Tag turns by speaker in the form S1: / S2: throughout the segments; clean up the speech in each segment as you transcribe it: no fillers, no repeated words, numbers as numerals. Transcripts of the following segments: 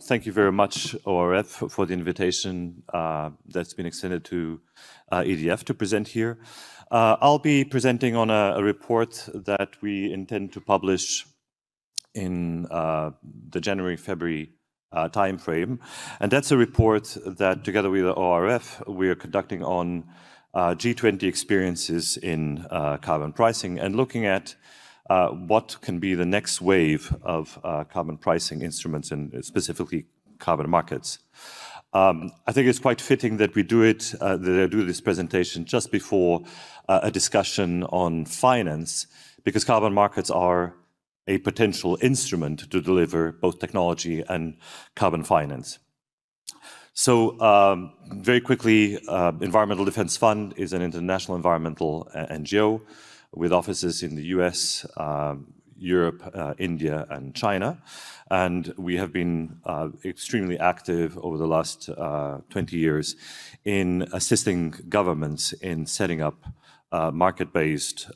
S1: Thank you very much, ORF, for the invitation that's been extended to EDF to present here. I'll be presenting on a report that we intend to publish in the January-February timeframe. And that's a report that, together with the ORF, we are conducting on G20 experiences in carbon pricing and looking at what can be the next wave of carbon pricing instruments and specifically carbon markets. I think it's quite fitting that we do this presentation just before a discussion on finance, because carbon markets are a potential instrument to deliver both technology and carbon finance. So very quickly, Environmental Defense Fund is an international environmental NGO with offices in the US, Europe, India, and China. And we have been extremely active over the last 20 years in assisting governments in setting up market-based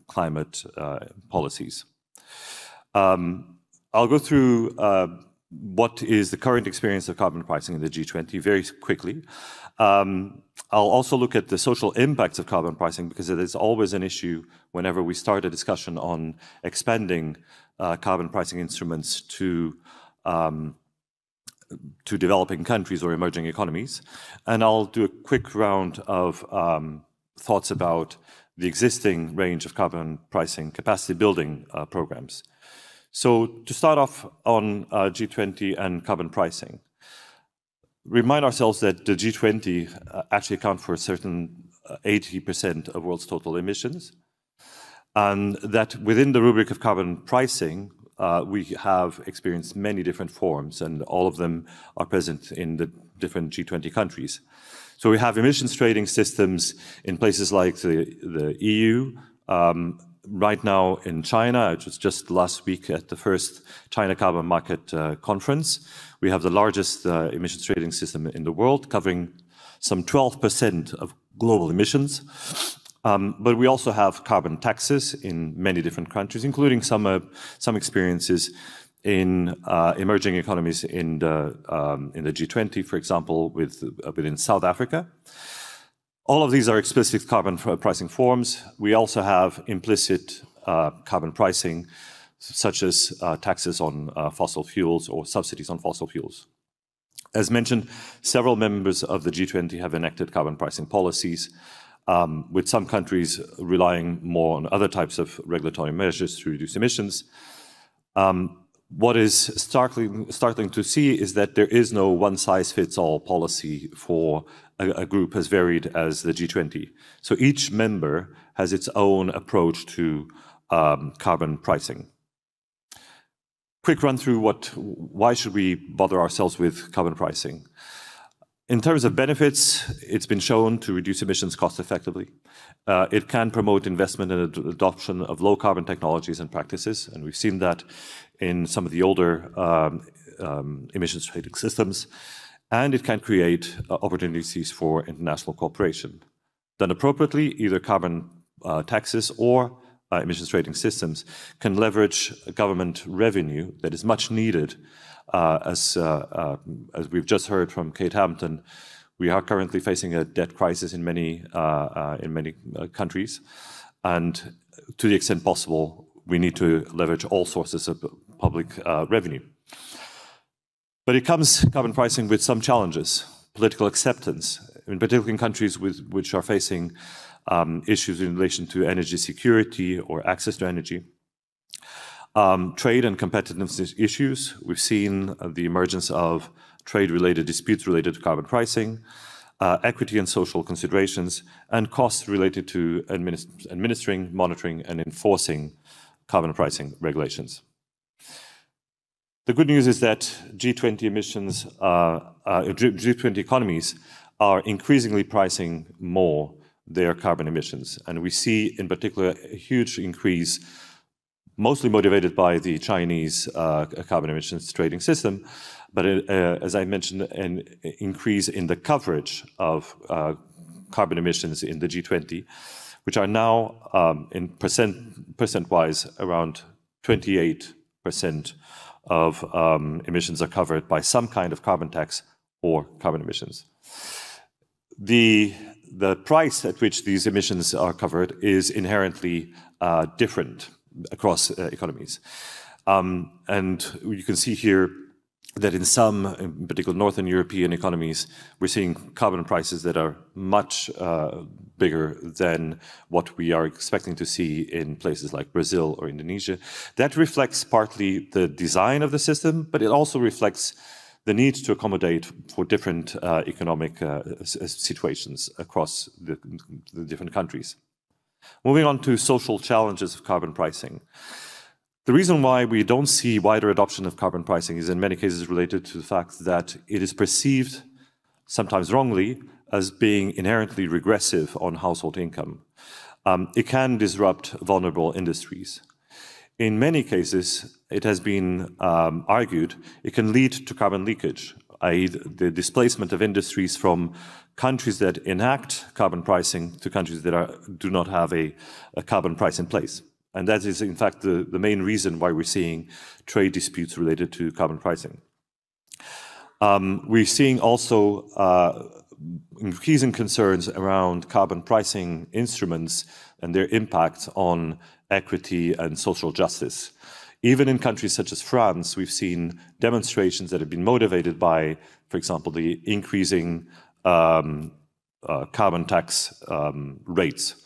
S1: climate policies. I'll go through what is the current experience of carbon pricing in the G20 very quickly. I'll also look at the social impacts of carbon pricing, because it is always an issue whenever we start a discussion on expanding carbon pricing instruments to developing countries or emerging economies. And I'll do a quick round of thoughts about the existing range of carbon pricing capacity building programs. So to start off on G20 and carbon pricing, remind ourselves that the G20 actually account for a certain 80% of world's total emissions, and that within the rubric of carbon pricing, we have experienced many different forms, and all of them are present in the different G20 countries. So we have emissions trading systems in places like the EU, right now in China. It was just last week at the first China Carbon Market Conference. We have the largest emissions trading system in the world, covering some 12% of global emissions. But we also have carbon taxes in many different countries, including some experiences in emerging economies in the G20, for example, within South Africa. All of these are explicit carbon pricing forms. We also have implicit carbon pricing, such as taxes on fossil fuels or subsidies on fossil fuels. As mentioned, several members of the G20 have enacted carbon pricing policies, with some countries relying more on other types of regulatory measures to reduce emissions. What is startling to see is that there is no one-size-fits-all policy for a group as varied as the G20. So each member has its own approach to carbon pricing. Quick run through why should we bother ourselves with carbon pricing? In terms of benefits, it's been shown to reduce emissions cost effectively. It can promote investment and adoption of low carbon technologies and practices, and we've seen that in some of the older emissions trading systems. And it can create opportunities for international cooperation. Done appropriately, either carbon taxes or emissions trading systems can leverage government revenue that is much needed. As we've just heard from Kate Hampton, we are currently facing a debt crisis in many countries, and to the extent possible, we need to leverage all sources of public revenue. But carbon pricing with some challenges. Political acceptance, in particular in countries which are facing issues in relation to energy security or access to energy. Trade and competitiveness issues. We've seen the emergence of trade-related disputes related to carbon pricing, equity and social considerations, and costs related to administering, monitoring, and enforcing carbon pricing regulations. The good news is that G20 economies are increasingly pricing more their carbon emissions. And we see in particular a huge increase, mostly motivated by the Chinese carbon emissions trading system, but as I mentioned, an increase in the coverage of carbon emissions in the G20, which are now in percent-wise around 28% of emissions are covered by some kind of carbon tax or carbon emissions. The price at which these emissions are covered is inherently different across economies. And you can see here that in some, in particular Northern European economies, we're seeing carbon prices that are much bigger than what we are expecting to see in places like Brazil or Indonesia. That reflects partly the design of the system, but it also reflects the need to accommodate for different economic situations across the different countries. Moving on to social challenges of carbon pricing. The reason why we don't see wider adoption of carbon pricing is in many cases related to the fact that it is perceived, sometimes wrongly, as being inherently regressive on household income. It can disrupt vulnerable industries. In many cases, it has been argued it can lead to carbon leakage, i.e. the displacement of industries from countries that enact carbon pricing to countries that do not have a carbon price in place. And that is, in fact, the main reason why we're seeing trade disputes related to carbon pricing. We're seeing also increasing concerns around carbon pricing instruments and their impact on equity and social justice. Even in countries such as France, we've seen demonstrations that have been motivated by, for example, the increasing carbon tax rates.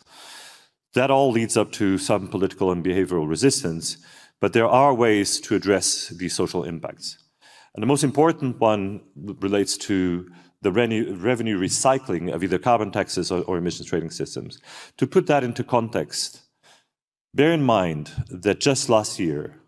S1: That all leads up to some political and behavioral resistance, but there are ways to address these social impacts. And the most important one relates to the revenue recycling of either carbon taxes or emissions trading systems. To put that into context, bear in mind that just last year,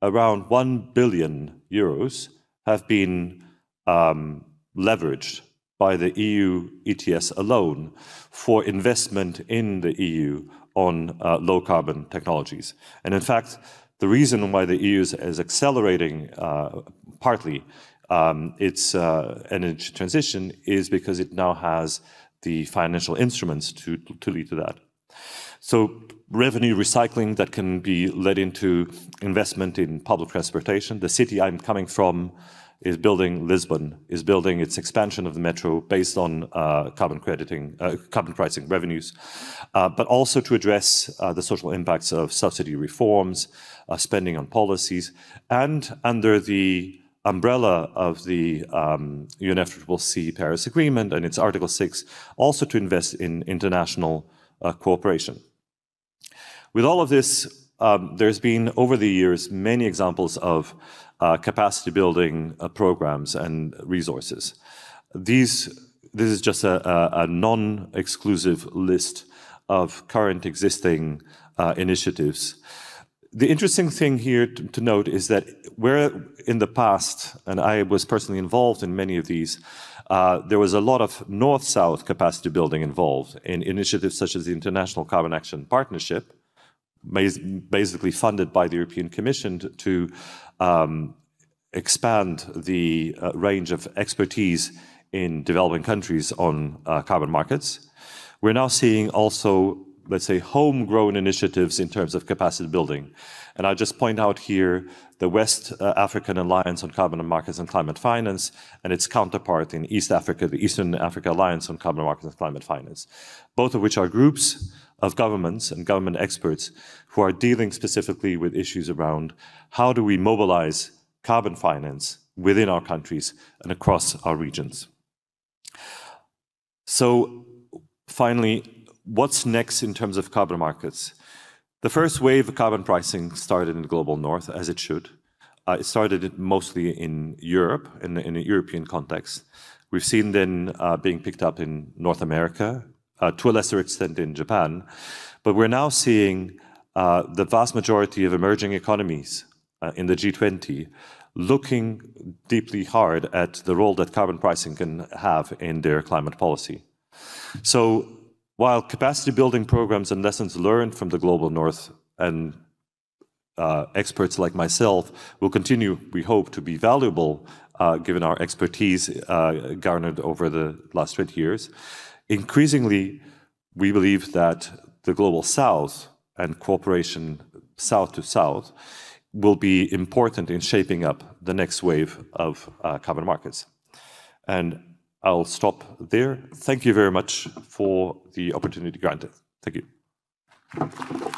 S1: around 1 billion euros have been leveraged by the EU ETS alone for investment in the EU on low-carbon technologies. And in fact, the reason why the EU is accelerating partly its energy transition is because it now has the financial instruments to lead to that. So revenue recycling that can be led into investment in public transportation. The city I'm coming from is building, Lisbon, is building its expansion of the metro based on carbon pricing revenues, but also to address the social impacts of subsidy reforms, spending on policies, and under the umbrella of the UNFCCC Paris Agreement and its Article 6, also to invest in international cooperation. With all of this, there's been, over the years, many examples of capacity building programs and resources. This is just a non-exclusive list of current existing initiatives. The interesting thing here to note is that where in the past, and I was personally involved in many of these, there was a lot of north-south capacity building involved in initiatives such as the International Carbon Action Partnership, basically funded by the European Commission to expand the range of expertise in developing countries on carbon markets. We're now seeing also, let's say, homegrown initiatives in terms of capacity building. And I'll just point out here the West African Alliance on Carbon Markets and Climate Finance and its counterpart in East Africa, the Eastern Africa Alliance on Carbon Markets and Climate Finance, both of which are groups of governments and government experts who are dealing specifically with issues around how do we mobilize carbon finance within our countries and across our regions. So finally, what's next in terms of carbon markets? The first wave of carbon pricing started in the global north, as it should. It started mostly in Europe, in a European context. We've seen then being picked up in North America, to a lesser extent in Japan. But we're now seeing the vast majority of emerging economies in the G20 looking deeply hard at the role that carbon pricing can have in their climate policy. So while capacity building programs and lessons learned from the global north and experts like myself will continue, we hope, to be valuable given our expertise garnered over the last 20 years, increasingly, we believe that the global south and cooperation south to south will be important in shaping up the next wave of carbon markets. And I'll stop there. Thank you very much for the opportunity granted. Thank you.